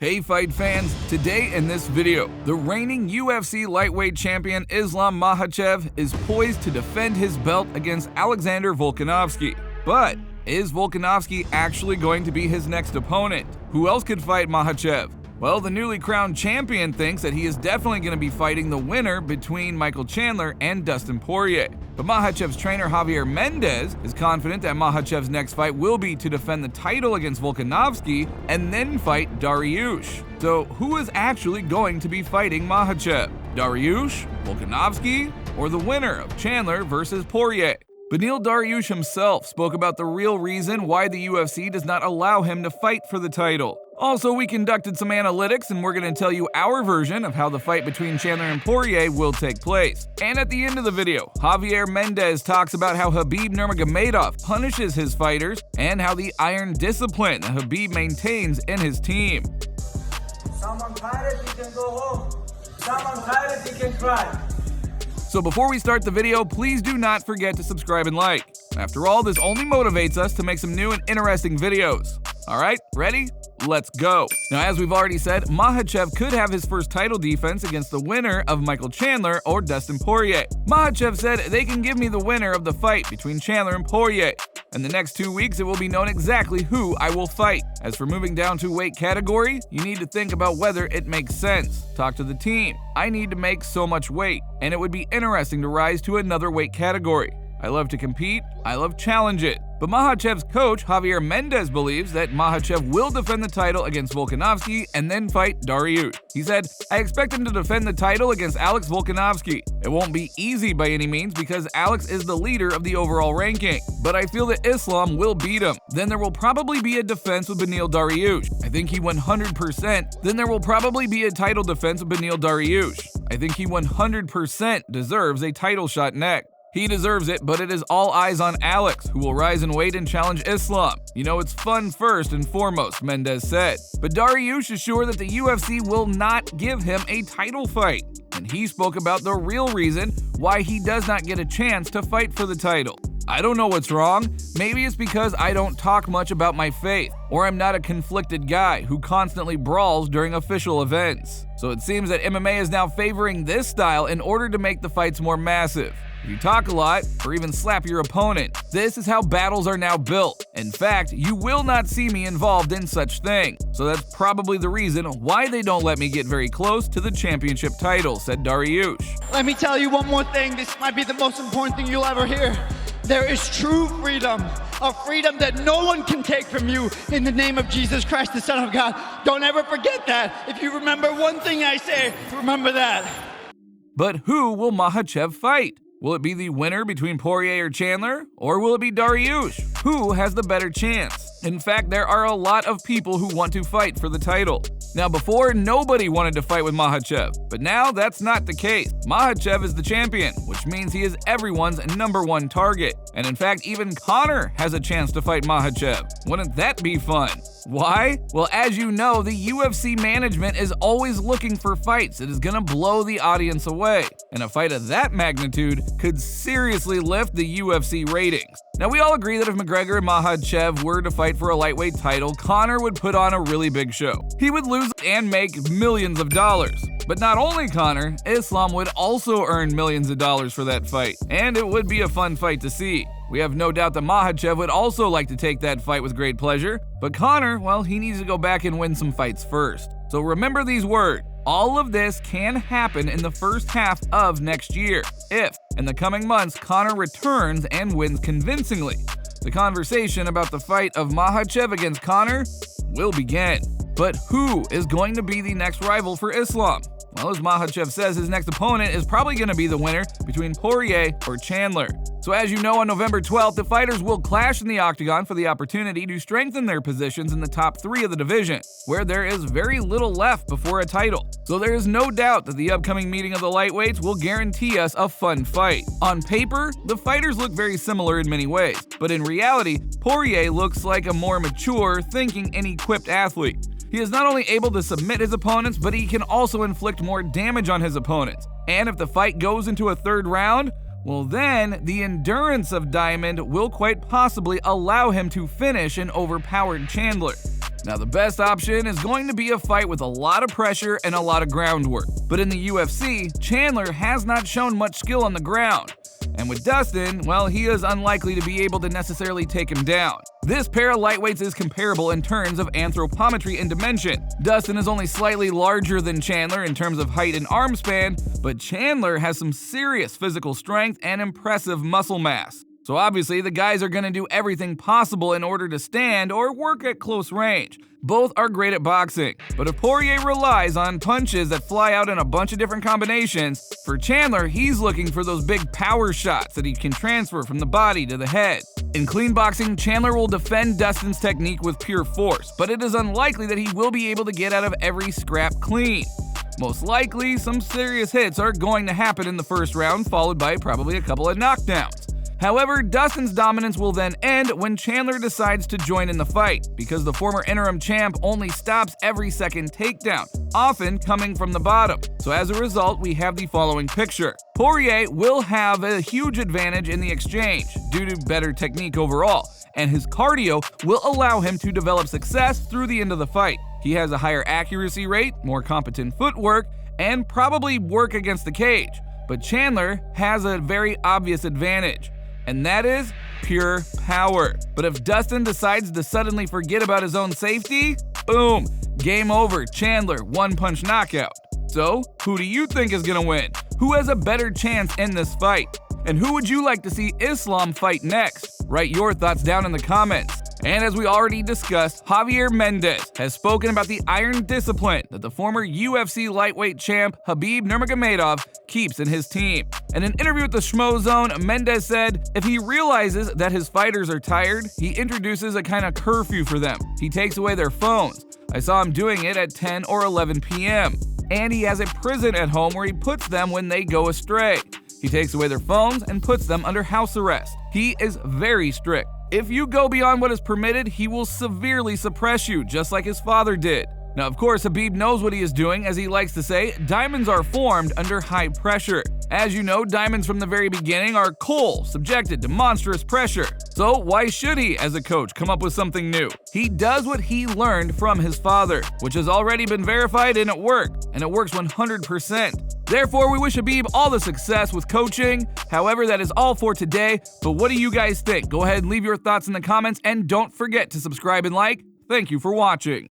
Hey fight fans, today in this video, the reigning UFC lightweight champion Islam Makhachev is poised to defend his belt against Alexander Volkanovski. But is Volkanovski actually going to be his next opponent? Who else could fight Makhachev? Well, the newly crowned champion thinks that he is definitely going to be fighting the winner between Michael Chandler and Dustin Poirier. But Makhachev's trainer Javier Mendez is confident that Makhachev's next fight will be to defend the title against Volkanovski and then fight Dariush. So who is actually going to be fighting Makhachev? Dariush, Volkanovski, or the winner of Chandler versus Poirier? Beneil Dariush himself spoke about the real reason why the UFC does not allow him to fight for the title. Also, we conducted some analytics and we're going to tell you our version of how the fight between Chandler and Poirier will take place. And at the end of the video, Javier Mendez talks about how Khabib Nurmagomedov punishes his fighters and how the iron discipline that Khabib maintains in his team. Someone tired, you can go home. Someone tired, you can cry. So before we start the video, please do not forget to subscribe and like. After all, this only motivates us to make some new and interesting videos. Alright, ready? Let's go. Now, as we've already said, Makhachev could have his first title defense against the winner of Michael Chandler or Dustin Poirier. Makhachev said they can give me the winner of the fight between Chandler and Poirier. In the next 2 weeks, it will be known exactly who I will fight. As for moving down to weight category, you need to think about whether it makes sense. Talk to the team. I need to make so much weight, and it would be interesting to rise to another weight category. I love to compete, I love challenge it. But Makhachev's coach, Javier Mendez, believes that Makhachev will defend the title against Volkanovski and then fight Dariush. He said, I expect him to defend the title against Alex Volkanovski. It won't be easy by any means because Alex is the leader of the overall ranking. But I feel that Islam will beat him. Then there will probably be a defense with Beneil Dariush. I think he 100%. Then there will probably be a title defense with Beneil Dariush. I think he 100% deserves a title shot next. He deserves it, but it is all eyes on Alex, who will rise in weight and challenge Islam. You know, it's fun first and foremost, Mendez said. But Dariush is sure that the UFC will not give him a title fight. And he spoke about the real reason why he does not get a chance to fight for the title. I don't know what's wrong. Maybe it's because I don't talk much about my faith, or I'm not a conflicted guy who constantly brawls during official events. So it seems that MMA is now favoring this style in order to make the fights more massive. If you talk a lot, or even slap your opponent, this is how battles are now built. In fact, you will not see me involved in such thing. So that's probably the reason why they don't let me get very close to the championship title, said Dariush. Let me tell you one more thing. This might be the most important thing you'll ever hear. There is true freedom, a freedom that no one can take from you in the name of Jesus Christ, the Son of God. Don't ever forget that. If you remember one thing I say, remember that. But who will Makhachev fight? Will it be the winner between Poirier or Chandler? Or will it be Dariush? Who has the better chance? In fact, there are a lot of people who want to fight for the title. Now, before, nobody wanted to fight with Makhachev, but now that's not the case. Makhachev is the champion, which means he is everyone's #1 target. And in fact, even Conor has a chance to fight Makhachev. Wouldn't that be fun? Why? Well, as you know, the UFC management is always looking for fights that is gonna blow the audience away. And a fight of that magnitude could seriously lift the UFC ratings. Now, we all agree that if McGregor and Makhachev were to fight for a lightweight title, Conor would put on a really big show. He would lose and make millions of dollars. But not only Conor, Islam would also earn millions of dollars for that fight. And it would be a fun fight to see. We have no doubt that Makhachev would also like to take that fight with great pleasure. But Conor, well, he needs to go back and win some fights first. So remember these words. All of this can happen in the first half of next year, if, in the coming months, Conor returns and wins convincingly. The conversation about the fight of Makhachev against Conor will begin. But who is going to be the next rival for Islam? Well, as Makhachev says, his next opponent is probably going to be the winner between Poirier or Chandler. So as you know, on November 12th, the fighters will clash in the octagon for the opportunity to strengthen their positions in the top 3 of the division, where there is very little left before a title. So there is no doubt that the upcoming meeting of the lightweights will guarantee us a fun fight. On paper, the fighters look very similar in many ways, but in reality, Poirier looks like a more mature, thinking, and equipped athlete. He is not only able to submit his opponents, but he can also inflict more damage on his opponents. And if the fight goes into a 3rd round, well then, the endurance of Diamond will quite possibly allow him to finish an overpowered Chandler. Now, the best option is going to be a fight with a lot of pressure and a lot of groundwork. But in the UFC, Chandler has not shown much skill on the ground. And with Dustin, well, he is unlikely to be able to necessarily take him down. This pair of lightweights is comparable in terms of anthropometry and dimension. Dustin is only slightly larger than Chandler in terms of height and arm span, but Chandler has some serious physical strength and impressive muscle mass. So obviously, the guys are going to do everything possible in order to stand or work at close range. Both are great at boxing, but if Poirier relies on punches that fly out in a bunch of different combinations, for Chandler, he's looking for those big power shots that he can transfer from the body to the head. In clean boxing, Chandler will defend Dustin's technique with pure force, but it is unlikely that he will be able to get out of every scrap clean. Most likely, some serious hits are going to happen in the first round, followed by probably a couple of knockdowns. However, Dustin's dominance will then end when Chandler decides to join in the fight, because the former interim champ only stops every second takedown, often coming from the bottom. So as a result, we have the following picture. Poirier will have a huge advantage in the exchange due to better technique overall, and his cardio will allow him to develop success through the end of the fight. He has a higher accuracy rate, more competent footwork, and probably work against the cage. But Chandler has a very obvious advantage, and that is pure power. But if Dustin decides to suddenly forget about his own safety, boom, game over, Chandler, one-punch knockout. So, who do you think is gonna win? Who has a better chance in this fight? And who would you like to see Islam fight next? Write your thoughts down in the comments. And as we already discussed, Javier Mendez has spoken about the iron discipline that the former UFC lightweight champ Khabib Nurmagomedov keeps in his team. In an interview with the Schmo Zone, Mendez said if he realizes that his fighters are tired, he introduces a kind of curfew for them. He takes away their phones. I saw him doing it at 10 or 11 p.m. And he has a prison at home where he puts them when they go astray. He takes away their phones and puts them under house arrest. He is very strict. If you go beyond what is permitted, he will severely suppress you, just like his father did. Now, of course, Khabib knows what he is doing. As he likes to say, diamonds are formed under high pressure. As you know, diamonds from the very beginning are coal, subjected to monstrous pressure. So why should he, as a coach, come up with something new? He does what he learned from his father, which has already been verified and it works 100%. Therefore, we wish Khabib all the success with coaching. However, that is all for today. But what do you guys think? Go ahead and leave your thoughts in the comments, and don't forget to subscribe and like. Thank you for watching.